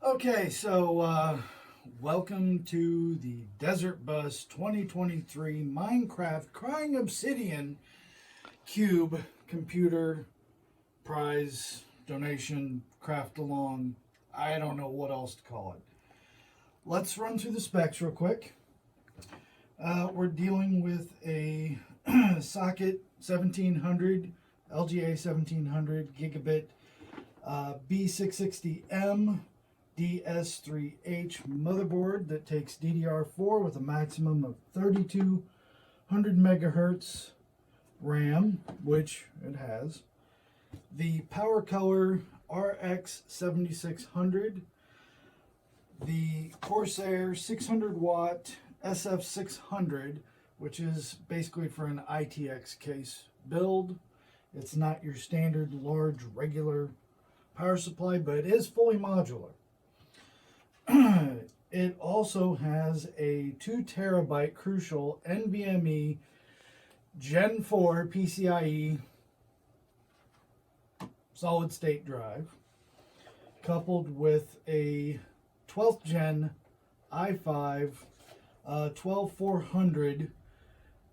Okay, so welcome to the Desert Bus 2023 Minecraft Crying Obsidian Cube Computer Prize Donation Craft Along. I don't know what else to call it. Let's run through the specs real quick. We're dealing with a socket 1700, LGA 1700 gigabit B660M DS3H motherboard that takes DDR4 with a maximum of 3200 megahertz RAM, which it has. The Power Color RX 7600, the Corsair 600 watt SF600, which is basically for an ITX case build. It's not your standard large regular power supply, but it is fully modular. It also has a 2 terabyte crucial NVMe Gen 4 PCIe solid state drive, coupled with a 12th gen i5 12400,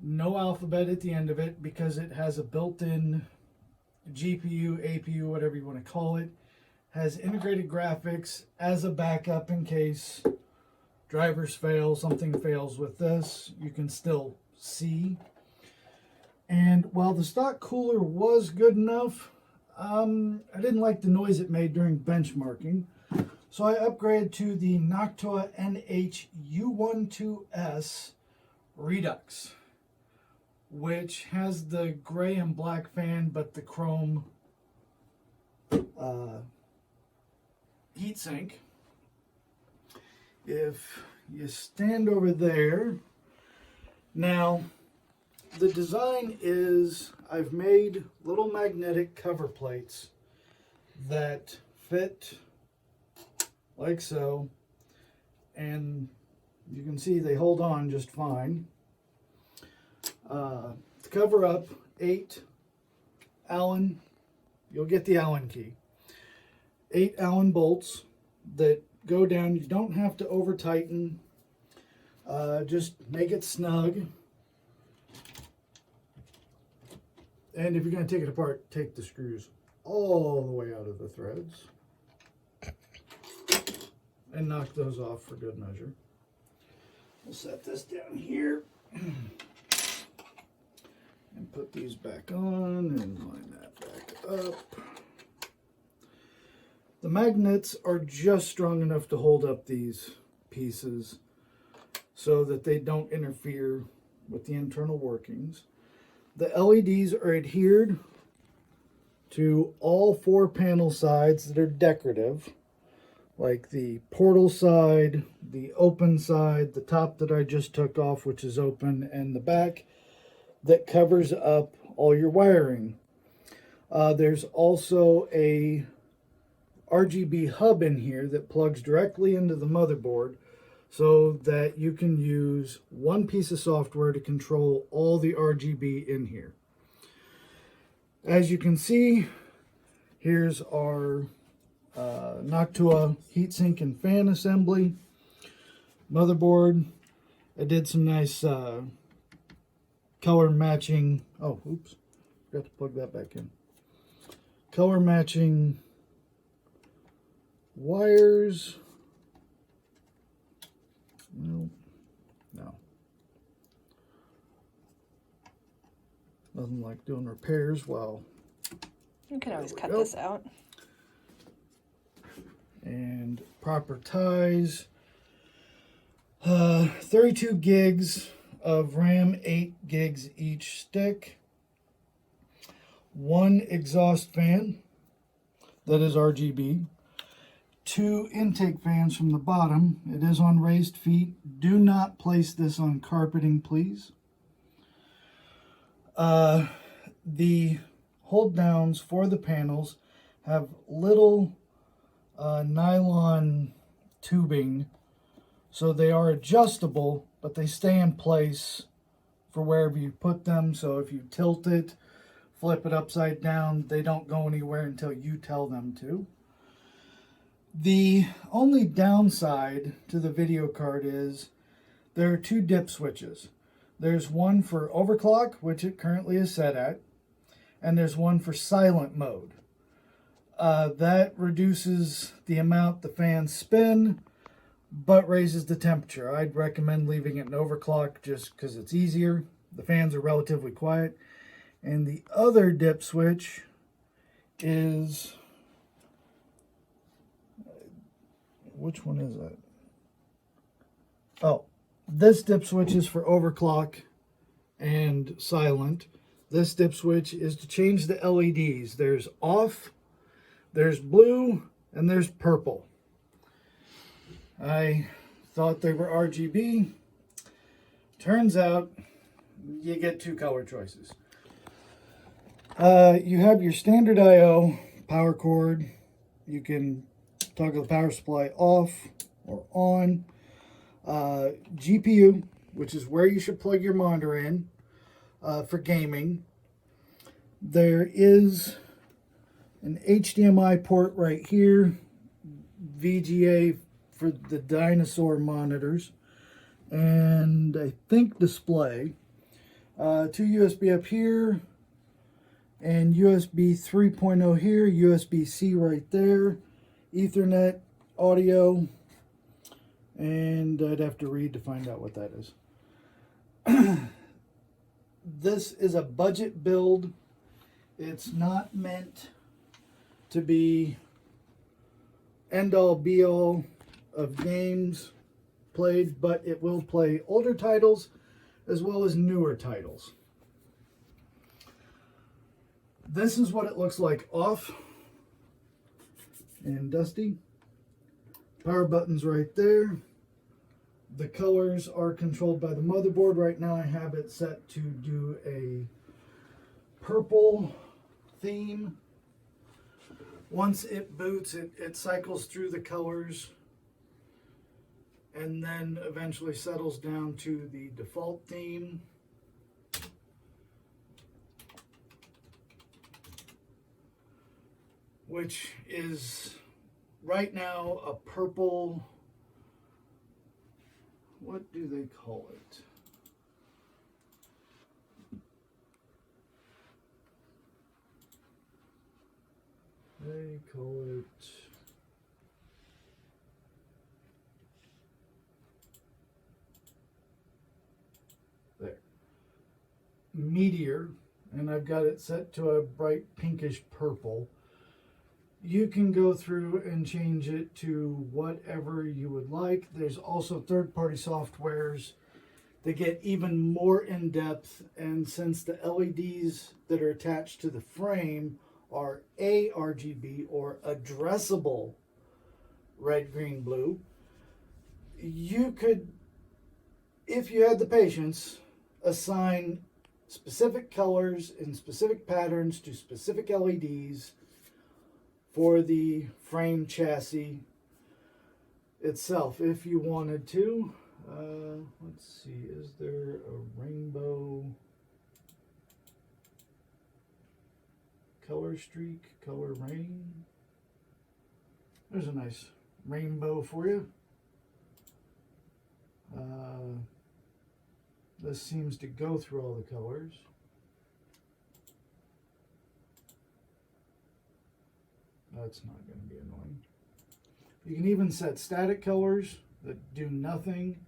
no alphabet at the end of it because it has a built-in GPU, APU, whatever you want to call it. Has integrated graphics as a backup in case drivers fail, something fails with this, you can still see. And while the stock cooler was good enough, I didn't like the noise it made during benchmarking. So I upgraded to the Noctua NH-U12S Redux, which has the gray and black fan, but the chrome heatsink. If you stand over there, now the design is I've made little magnetic cover plates that fit like so, and you can see they hold on just fine. To cover up 8 Allen, you'll get the Allen key. 8 Allen bolts that go down. You don't have to over tighten. Just make it snug. And if you're going to take it apart, take the screws all the way out of the threads and knock those off for good measure. We'll set this down here and put these back on and line that back up. The magnets are just strong enough to hold up these pieces so that they don't interfere with the internal workings. The LEDs are adhered to all 4 panel sides that are decorative, like the portal side, the open side, the top that I just took off, which is open, and the back that covers up all your wiring. There's also a RGB hub in here that plugs directly into the motherboard so that you can use one piece of software to control all the RGB in here. As you can see, here's our Noctua heatsink and fan assembly. Motherboard, I did some nice color matching. Oh, oops, forgot to plug that back in. Color matching wires. No. Nothing like doing repairs while. You can always cut this out. And proper ties. 32 gigs of RAM, 8 gigs each stick. 1 exhaust fan that is RGB. 2 intake fans from the bottom. It is on raised feet. Do not place this on carpeting, please. The hold downs for the panels have little nylon tubing, so they are adjustable, but they stay in place for wherever you put them. So if you tilt it, flip it upside down, they don't go anywhere until you tell them to. The only downside to the video card is there are two dip switches. There's one for overclock, which it currently is set at, and there's one for silent mode. That reduces the amount the fans spin, but raises the temperature. I'd recommend leaving it in overclock just because it's easier. The fans are relatively quiet. And the other dip switch is... which one is that? Oh, this dip switch is for overclock and silent. This dip switch is to change the LEDs. There's off, there's blue, and there's purple. I thought they were RGB. Turns out you get two color choices. You have your standard I/O power cord. You can toggle the power supply off or on. GPU, which is where you should plug your monitor in for gaming. There is an HDMI port right here, VGA for the dinosaur monitors, and I think display. Two USB up here, and USB 3.0 here, USB-C right there, Ethernet audio, and I'd have to read to find out what that is. This is a budget build. It's not meant to be end-all be-all of games played, but it will play older titles as well as newer titles. This is what it looks like off and dusty. Power button's right there. The colors are controlled by the motherboard. Right now I have it set to do a purple theme. Once it boots, it cycles through the colors and then eventually settles down to the default theme. Which is right now a purple, what do they call it? They call it there, Meteor, and I've got it set to a bright pinkish purple. You can go through and change it to whatever you would like. There's also third-party softwares that get even more in-depth, and since the LEDs that are attached to the frame are ARGB or addressable red, green, blue, you could, if you had the patience, assign specific colors and specific patterns to specific LEDs for the frame chassis itself, if you wanted to. Let's see, is there a rainbow color streak, color rain? There's a nice rainbow for you. This seems to go through all the colors. That's not going to be annoying. You can even set static colors that do nothing.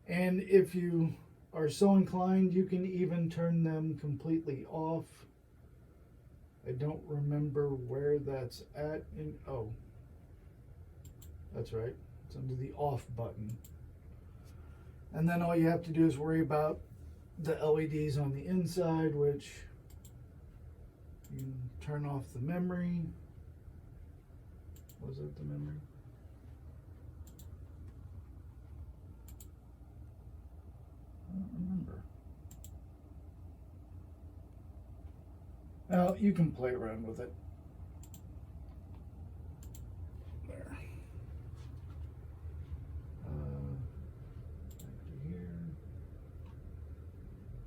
And if you are so inclined, you can even turn them completely off. I don't remember where that's at. Oh, that's right. It's under the off button. And then all you have to do is worry about the LEDs on the inside, which you can turn off the memory. Was it the memory? I don't remember. Well, you can play around with it. There. Back to here.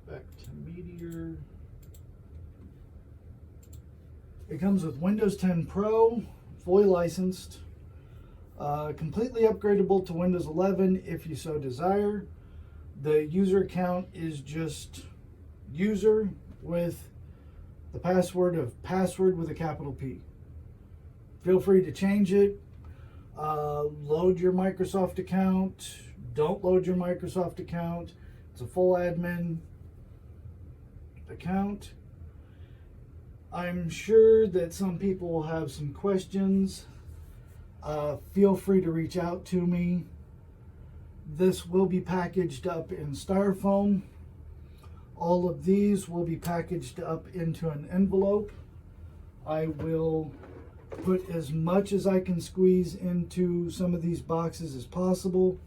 Back to Meteor. It comes with Windows 10 Pro, fully licensed. Completely upgradable to Windows 11 if you so desire. The user account is just user with the password of password with a capital P. Feel free to change it. Load your Microsoft account. Don't load your Microsoft account. It's a full admin account. I'm sure that some people will have some questions. Feel free to reach out to me. This will be packaged up in styrofoam. All of these will be packaged up into an envelope. I will put as much as I can squeeze into some of these boxes as possible.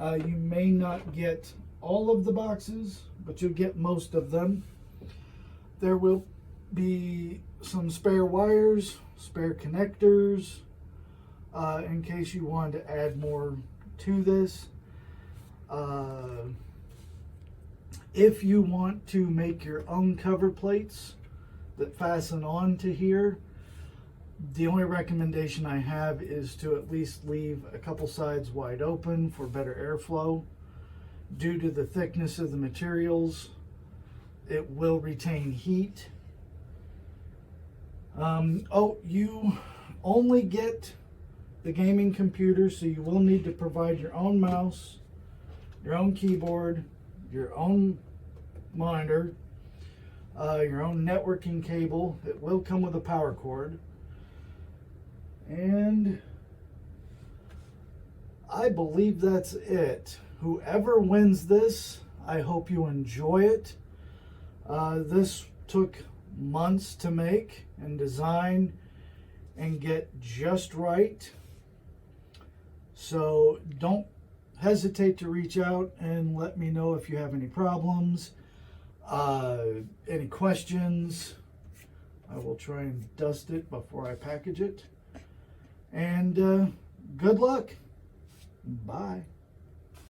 You may not get all of the boxes, but you'll get most of them. There will be some spare wires, spare connectors, in case you want to add more to this. If you want to make your own cover plates that fasten on to here, the only recommendation I have is to at least leave a couple sides wide open for better airflow. Due to the thickness of the materials, it will retain heat. You only get the gaming computer, so you will need to provide your own mouse, your own keyboard, your own monitor, your own networking cable. It will come with a power cord. And I believe that's it. Whoever wins this, I hope you enjoy it. This took months to make and design and get just right. So don't hesitate to reach out and let me know if you have any problems, any questions. I will try and dust it before I package it. And good luck. Bye.